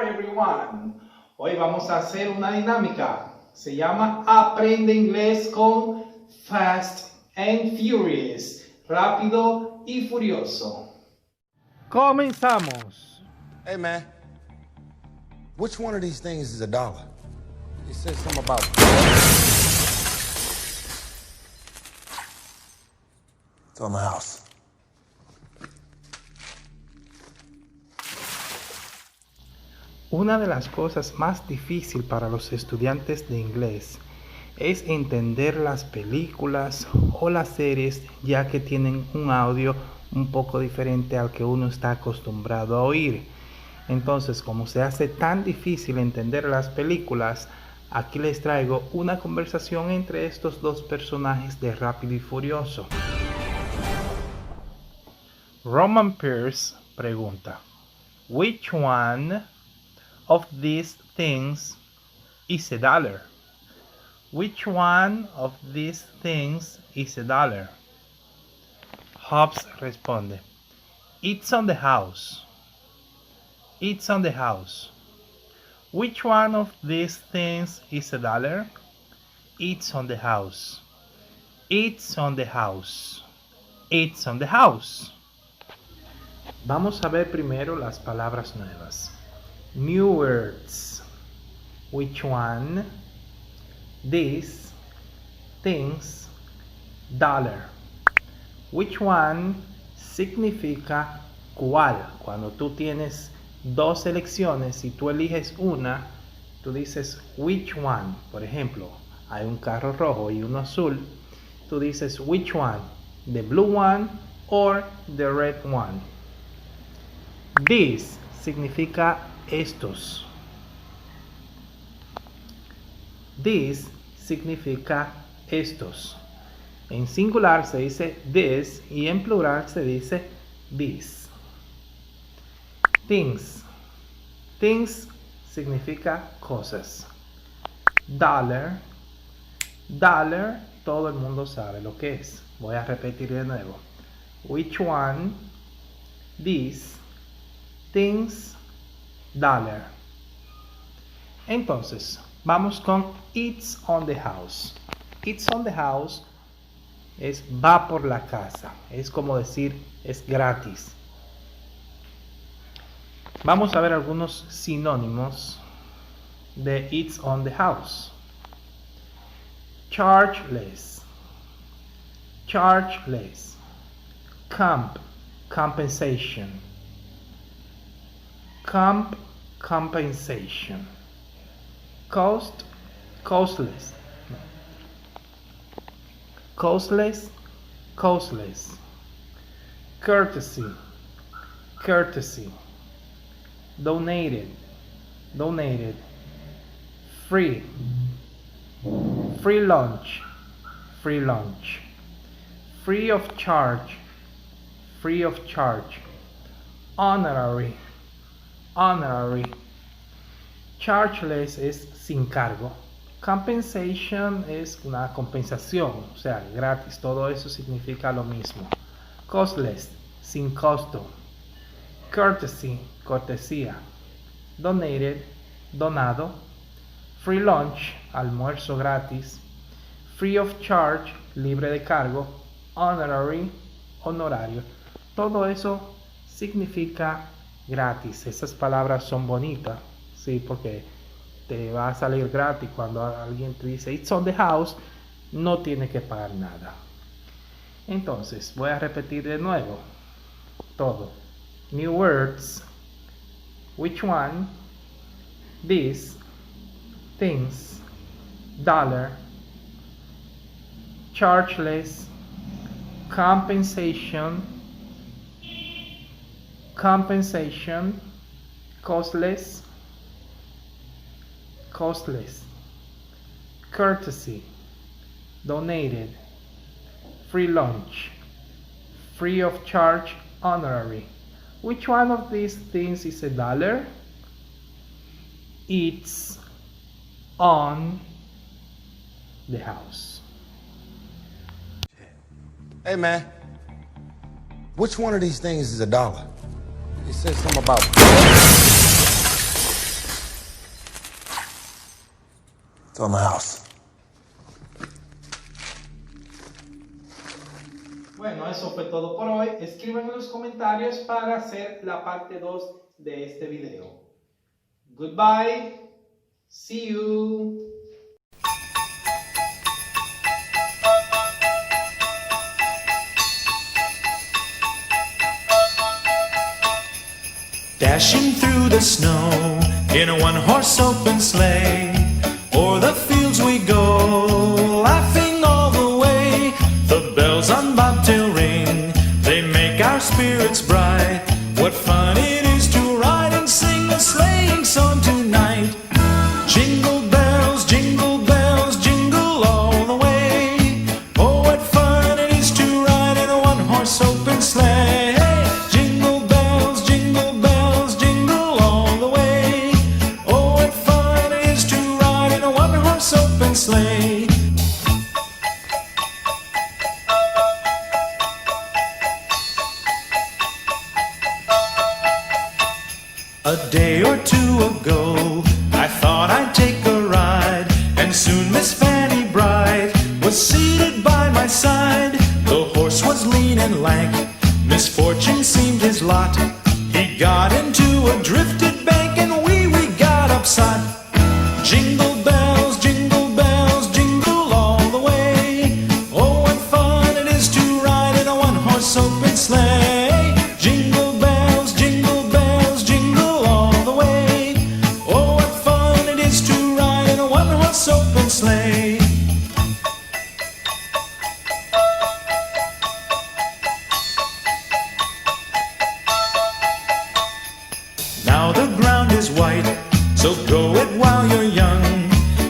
there everyone. Hoy vamos a hacer una dinámica. Se llama Aprende Inglés con Fast and Furious. Rápido y furioso. Comenzamos. Hey man, which one of these things is $1? It says something about... It's on the house. Una de las cosas más difíciles para los estudiantes de inglés es entender las películas o las series, ya que tienen un audio un poco diferente al que uno está acostumbrado a oír. Entonces, como se hace tan difícil entender las películas, aquí les traigo una conversación entre estos dos personajes de Rápido y Furioso. Roman Pierce pregunta: Which one of these things is $1? Which one of these things is $1? Hobbs responde: It's on the house. It's on the house. Which one of these things is $1? It's on the house. It's on the house. It's on the house. Vamos a ver primero las palabras nuevas. New words. Which one? This. Things. $1. Which one significa cuál. Cuando tú tienes dos selecciones y tú eliges una, tú dices which one. Por ejemplo, hay un carro rojo y uno azul. Tú dices which one, the blue one or the red one. This significa estos. This significa estos. En singular se dice this y en plural se dice these. Things. Things significa cosas. $. $, todo el mundo sabe lo que es. Voy a repetir de nuevo. Which one? This. Things. $. Entonces, vamos con it's on the house. It's on the house es va por la casa. Es como decir es gratis. Vamos a ver algunos sinónimos de it's on the house. Chargeless. Chargeless. Camp. Compensation. Camp. Compensation. Cost. Costless. Costless. Costless. Courtesy. Courtesy. Donated. Donated. Free. Free lunch. Free lunch. Free of charge. Free of charge. Honorary. Honorary. Chargeless es sin cargo. Compensation es una compensación, o sea, gratis. Todo eso significa lo mismo. Costless, sin costo. Courtesy, cortesía. Donated, donado. Free lunch, almuerzo gratis. Free of charge, libre de cargo. Honorary, honorario. Todo eso significa gratis. Esas palabras son bonitas, sí, porque te va a salir gratis. Cuando alguien te dice it's on the house, no tiene que pagar nada. Entonces, voy a repetir de nuevo todo. New words. Which one? This. Things. $. Chargeless. Compensation. Compensation. Costless. Costless. Courtesy. Donated. Free lunch. Free of charge. Honorary. Which one of these things is $1? It's on the house. Hey man, which one of these things is $1? It says something about... It's on the house. Bueno, eso fue todo por hoy. Escriban en los comentarios para hacer la parte 2 de este video. Goodbye. See you. Dashing through the snow in a one-horse open sleigh, o'er the fields we go, laughing all the way. The bells on bobtail ring, they make our spirits bright. What fun it is to ride and sing a sleighing song tonight. Jingle bells, jingle all the way. Oh, what fun it is to ride in a one-horse open sleigh. Jingle bells, jingle all the way. Oh, what fun it is to ride in a one-horse open sleigh. A day or two ago, I thought I'd take a ride, and soon Miss Fanny Bright was seated by my side. The horse was lean and lank, misfortune seemed his lot. He got into a drifted bank, and we got upset. Jingle bells, jingle all the way. Oh, what fun it is to ride in a one-horse open sleigh. Jingle bells, jingle all the way. Oh, what fun it is to ride in a one-horse open sleigh. Now the ground is white, so go it while you're young.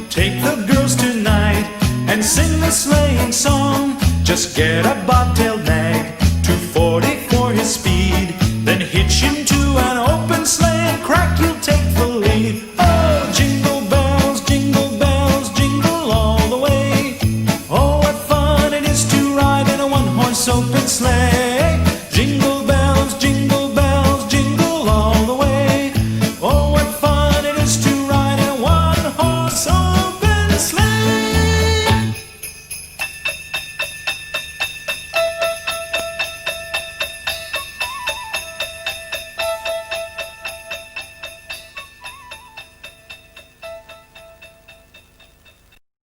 Take the girls tonight and sing the sleighing song. Just get a bobtailed nag, 240 for his speed, then hitch him to an open sleigh and crack, you'll